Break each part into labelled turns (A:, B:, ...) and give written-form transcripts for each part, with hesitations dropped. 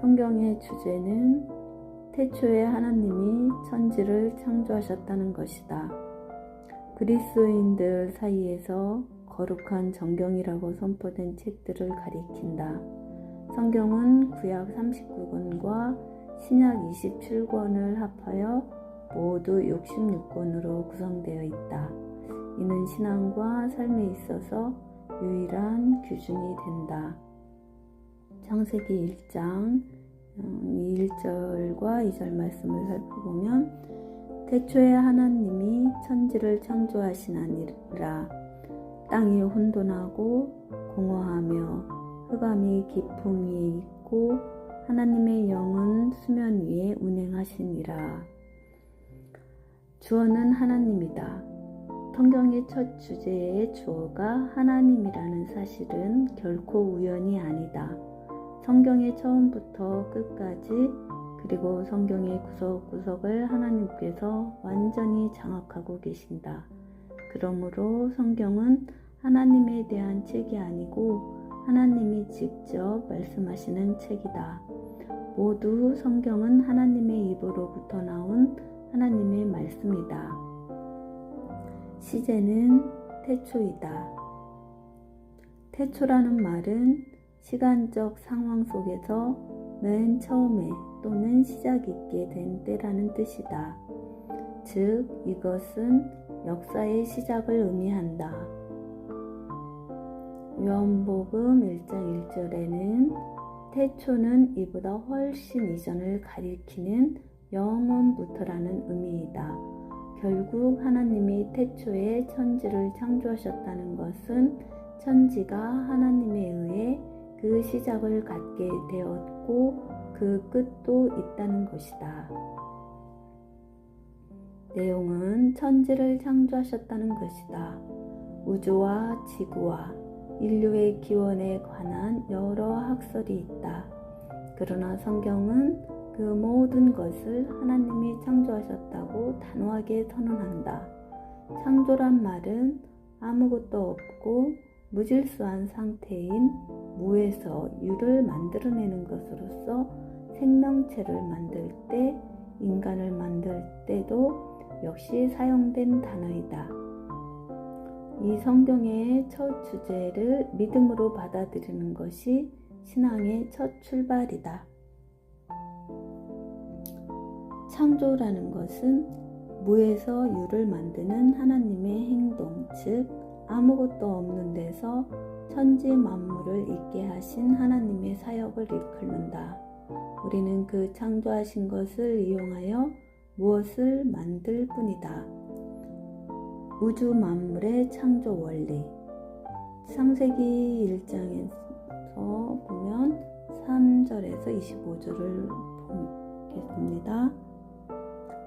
A: 성경의 주제는 태초에 하나님이 천지를 창조하셨다는 것이다. 그리스도인들 사이에서 거룩한 정경이라고 선포된 책들을 가리킨다. 성경은 구약 39권과 신약 27권을 합하여 모두 66권으로 구성되어 있다. 이는 신앙과 삶에 있어서 유일한 기준이 된다. 창세기 1장 1절과 2절 말씀을 살펴보면 태초에 하나님이 천지를 창조하시나니라. 땅이 혼돈하고 공허하며 흑암이 깊음 위에 있고 하나님의 영은 수면 위에 운행하시니라. 주어는 하나님이다. 성경의 첫 주제의 주어가 하나님이라는 사실은 결코 우연이 아니다. 성경의 처음부터 끝까지 그리고 성경의 구석구석을 하나님께서 완전히 장악하고 계신다. 그러므로 성경은 하나님에 대한 책이 아니고 하나님이 직접 말씀하시는 책이다. 모두 성경은 하나님의 입으로부터 나온 하나님의 말씀이다. 시제는 태초이다. 태초라는 말은 시간적 상황 속에서 맨 처음에 또는 시작 있게 된 때라는 뜻이다. 즉, 이것은 역사의 시작을 의미한다. 요한복음 1장 1절에는 태초는 이보다 훨씬 이전을 가리키는 영원부터라는 의미이다. 결국 하나님이 태초에 천지를 창조하셨다는 것은 천지가 하나님에 의해 그 시작을 갖게 되었고 그 끝도 있다는 것이다. 내용은 천지를 창조하셨다는 것이다. 우주와 지구와 인류의 기원에 관한 여러 학설이 있다. 그러나 성경은 그 모든 것을 하나님이 창조하셨다고 단호하게 선언한다. 창조란 말은 아무것도 없고 무질서한 상태인 무에서 유를 만들어내는 것으로서 생명체를 만들 때, 인간을 만들 때도 역시 사용된 단어이다. 이 성경의 첫 주제를 믿음으로 받아들이는 것이 신앙의 첫 출발이다. 창조라는 것은 무에서 유를 만드는 하나님의 행동, 즉 아무것도 없는 데서 천지 만물을 있게 하신 하나님의 사역을 이끌는다. 우리는 그 창조하신 것을 이용하여 무엇을 만들 뿐이다. 우주 만물의 창조 원리. 창세기 1장에서 보면 3절에서 25절을 보겠습니다.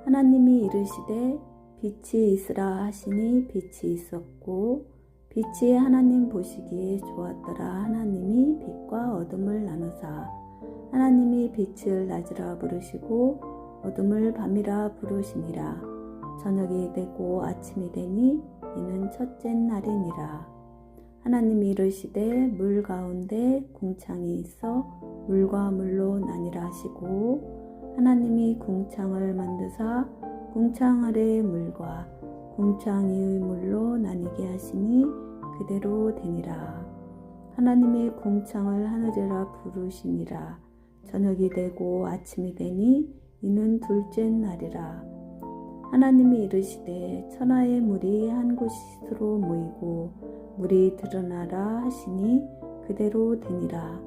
A: 하나님이 이르시되 빛이 있으라 하시니 빛이 있었고 빛이 하나님 보시기에 좋았더라. 하나님이 빛과 어둠을 나누사 하나님이 빛을 낮이라 부르시고 어둠을 밤이라 부르시니라. 저녁이 되고 아침이 되니 이는 첫째 날이니라. 하나님이 이르시되 물 가운데 궁창이 있어 물과 물로 나뉘라 하시고 하나님이 궁창을 만드사 궁창 아래의 물과 궁창 위의 물로 나뉘게 하시니 그대로 되니라. 하나님이 궁창을 하늘이라 부르시니라. 저녁이 되고 아침이 되니 이는 둘째 날이라. 하나님이 이르시되 천하의 물이 한 곳으로 모이고 물이 드러나라 하시니 그대로 되니라.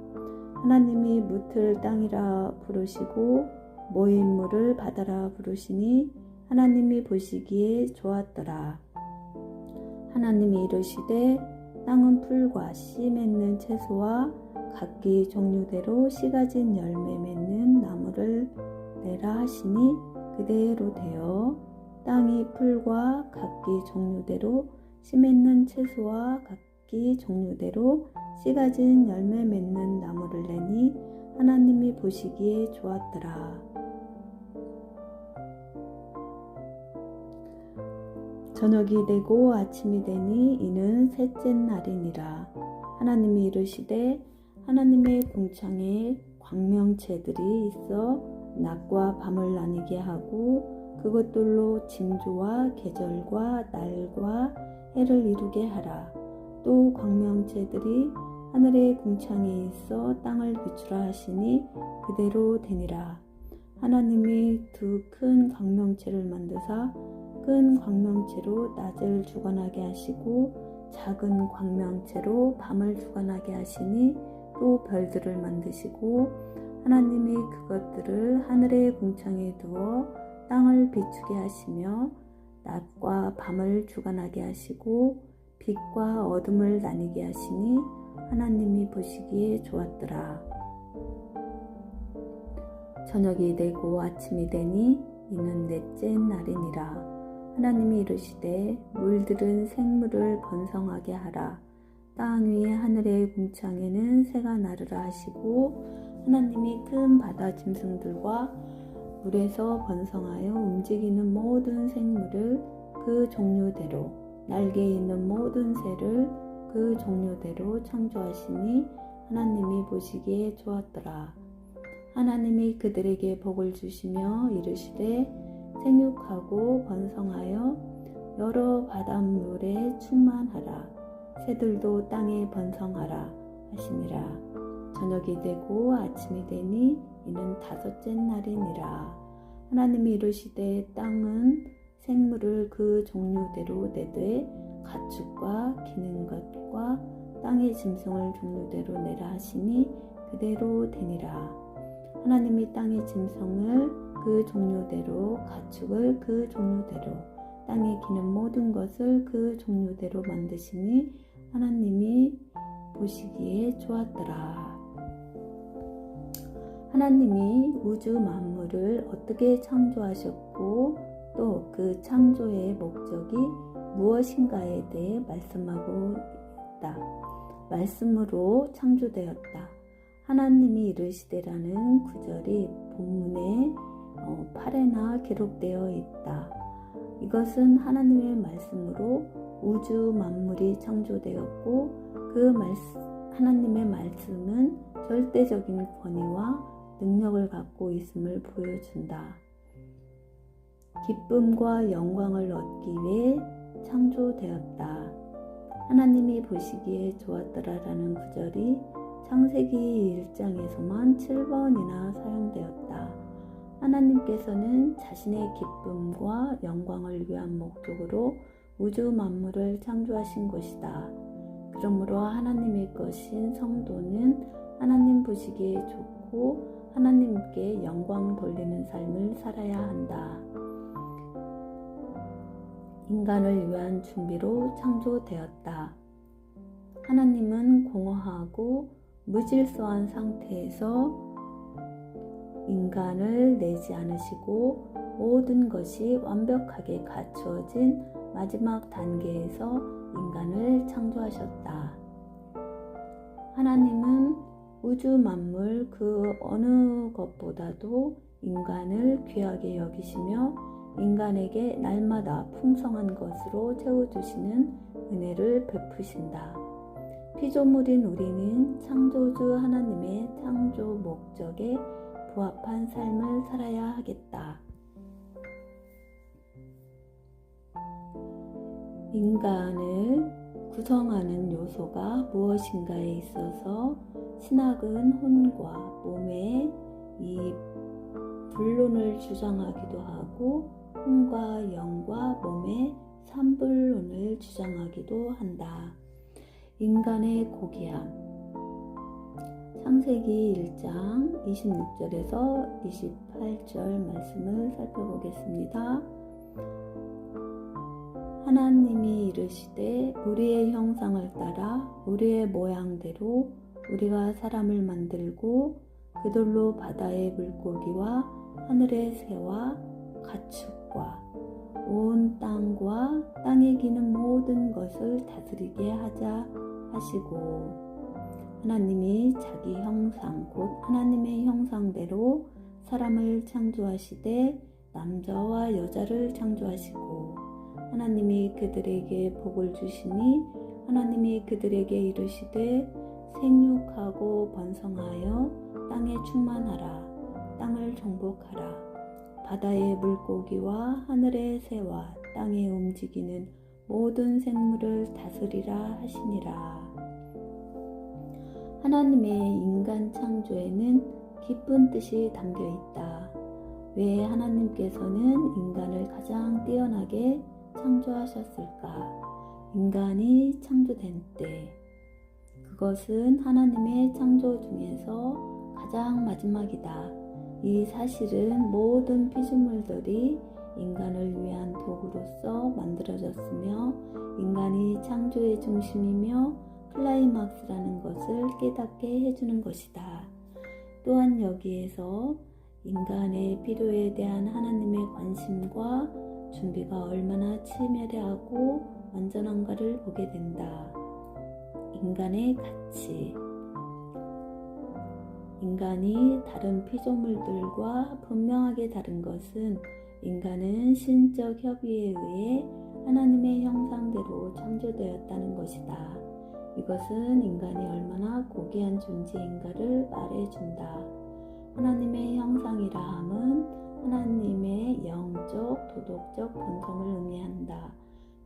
A: 하나님이 묻을 땅이라 부르시고 모인 물을 바다라 부르시니 하나님이 보시기에 좋았더라. 하나님이 이르시되 땅은 풀과 씨 맺는 채소와 각기 종류대로 씨 가진 열매 맺는 나무를 내라 하시니 그대로 되어 땅이 풀과 각기 종류대로 씨 맺는 채소와 각기 종류대로 씨 가진 열매 맺는 나무를 내니 하나님이 보시기에 좋았더라. 저녁이 되고 아침이 되니 이는 셋째 날이니라. 하나님이 이르시되 하나님의 궁창에 광명체들이 있어 낮과 밤을 나뉘게 하고 그것들로 징조와 계절과 날과 해를 이루게 하라. 또 광명체들이 하늘의 궁창에 있어 땅을 비추라 하시니 그대로 되니라. 하나님이 두 큰 광명체를 만드사 큰 광명체로 낮을 주관하게 하시고 작은 광명체로 밤을 주관하게 하시니 또 별들을 만드시고 하나님이 그것들을 하늘의 궁창에 두어 땅을 비추게 하시며 낮과 밤을 주관하게 하시고 빛과 어둠을 나뉘게 하시니 하나님이 보시기에 좋았더라. 저녁이 되고 아침이 되니 이는 넷째 날이니라. 하나님이 이르시되 물들은 생물을 번성하게 하라. 땅 위에 하늘의 궁창에는 새가 나르라 하시고 하나님이 큰 바다 짐승들과 물에서 번성하여 움직이는 모든 생물을 그 종류대로 날개 있는 모든 새를 그 종류대로 창조하시니 하나님이 보시기에 좋았더라. 하나님이 그들에게 복을 주시며 이르시되 생육하고 번성하여 여러 바닷물에 충만하라. 새들도 땅에 번성하라 하시니라. 저녁이 되고 아침이 되니 이는 다섯째 날이니라. 하나님이 이르시되 땅은 생물을 그 종류대로 내되 가축과 기는 것과 땅의 짐승을 종류대로 내라 하시니 그대로 되니라. 하나님이 땅의 짐승을 그 종류대로 가축을 그 종류대로 땅에 기는 모든 것을 그 종류대로 만드시니 하나님이 보시기에 좋았더라. 하나님이 우주 만물을 어떻게 창조하셨고 또 그 창조의 목적이 무엇인가에 대해 말씀하고 있다. 말씀으로 창조되었다. 하나님이 이르시되라는 구절이 본문의 8에나 기록되어 있다. 이것은 하나님의 말씀으로 우주 만물이 창조되었고 하나님의 말씀은 절대적인 권위와 능력을 갖고 있음을 보여준다. 기쁨과 영광을 얻기 위해 창조되었다. 하나님이 보시기에 좋았더라라는 구절이 창세기 1장에서만 7번이나 사용되었다. 하나님께서는 자신의 기쁨과 영광을 위한 목적으로 우주 만물을 창조하신 것이다. 그러므로 하나님의 것인 성도는 하나님 보시기에 좋고 하나님께 영광 돌리는 삶을 살아야 한다. 인간을 위한 준비로 창조되었다. 하나님은 공허하고 무질서한 상태에서 인간을 내지 않으시고 모든 것이 완벽하게 갖추어진 마지막 단계에서 인간을 창조하셨다. 하나님은 우주 만물 그 어느 것보다도 인간을 귀하게 여기시며 인간에게 날마다 풍성한 것으로 채워주시는 은혜를 베푸신다. 피조물인 우리는 창조주 하나님의 창조 목적에 부합한 삶을 살아야 하겠다. 인간을 구성하는 요소가 무엇인가에 있어서 신학은 혼과 몸의 이 분론을 주장하기도 하고 혼과 영과 몸의 삼분론을 주장하기도 한다. 인간의 고귀함. 창세기 1장 26절에서 28절 말씀을 살펴보겠습니다. 하나님이 이르시되 우리의 형상을 따라 우리의 모양대로 우리가 사람을 만들고 그들로 바다의 물고기와 하늘의 새와 가축과 온 땅과 땅에 기는 모든 것을 다스리게 하자 하시고 하나님이 자기 형상 곧 하나님의 형상대로 사람을 창조하시되 남자와 여자를 창조하시고 하나님이 그들에게 복을 주시니 하나님이 그들에게 이르시되 생육하고 번성하여 땅에 충만하라. 땅을 정복하라. 바다의 물고기와 하늘의 새와 땅에 움직이는 모든 생물을 다스리라 하시니라. 하나님의 인간 창조에는 깊은 뜻이 담겨 있다. 왜 하나님께서는 인간을 가장 뛰어나게 창조하셨을까? 인간이 창조된 때, 그것은 하나님의 창조 중에서 가장 마지막이다. 이 사실은 모든 피조물들이 인간을 위한 도구로서 만들어졌으며 인간이 창조의 중심이며 클라이막스라는 것을 깨닫게 해주는 것이다. 또한 여기에서 인간의 필요에 대한 하나님의 관심과 준비가 얼마나 치밀하고 완전한가를 보게 된다. 인간의 가치. 인간이 다른 피조물들과 분명하게 다른 것은 인간은 신적 협의에 의해 하나님의 형상대로 창조되었다는 것이다. 이것은 인간이 얼마나 고귀한 존재인가를 말해준다. 하나님의 형상이라 함은 하나님의 영적, 도덕적 본성을 의미한다.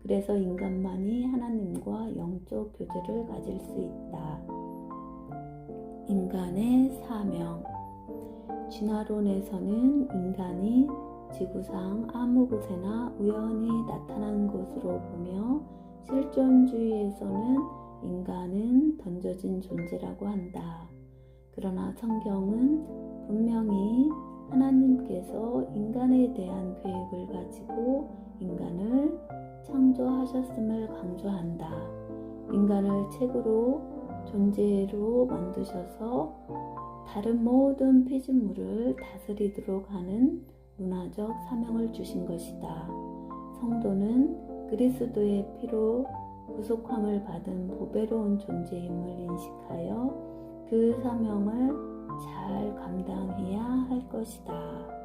A: 그래서 인간만이 하나님과 영적 교제를 가질 수 있다. 인간의 사명. 진화론에서는 인간이 지구상 아무 곳에나 우연히 나타난 것으로 보며 실존주의에서는 인간은 던져진 존재라고 한다. 그러나 성경은 분명히 하나님께서 인간에 대한 계획을 가지고 인간을 창조하셨음을 강조한다. 인간을 책으로 존재로 만드셔서 다른 모든 피조물을 다스리도록 하는 문화적 사명을 주신 것이다. 성도는 그리스도의 피로 구속함을 받은 보배로운 존재임을 인식하여 그 사명을 잘 감당해야 할 것이다.